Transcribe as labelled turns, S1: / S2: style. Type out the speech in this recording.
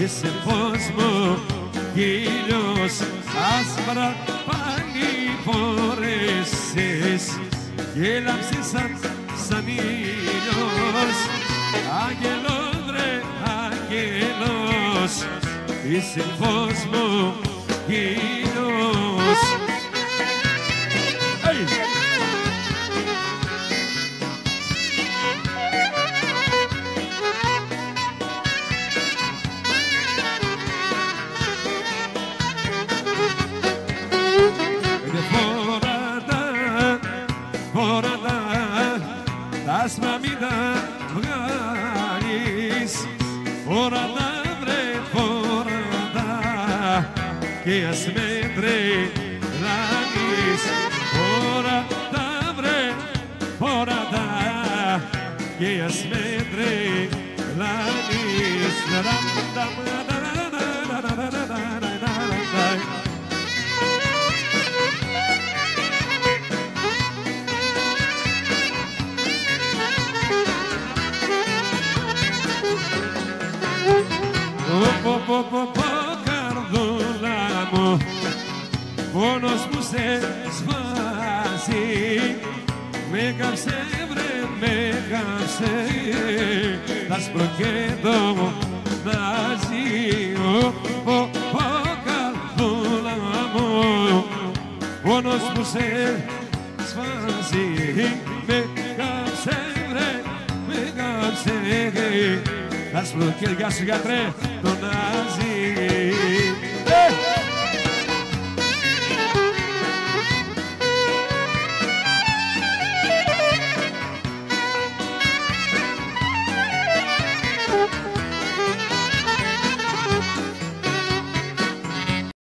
S1: είσαι φως μου κι ήλιος, άσπρα πάλι φορέσεις και έλαψες σαν ήλιος. Άγγελος βρε άγγελος, είσαι φως μου κι ήλιος. Άσμα μην τα βγάλεις, φοράτα βρε φοράτα και ας με τρελάνεις. Φοράτα βρε φοράτα και ας με τρελάνεις. Καρδούλα μου, πόνος μου σε σβάζει. Με κάψε βρε, με κάψε, άσπρο και το μάζι. Καρδούλα μου, πόνος μου σε σβάζει. Με κάψε βρε, με κάψε, άσπρο και γεια σου γιατρέ, τον Άζι.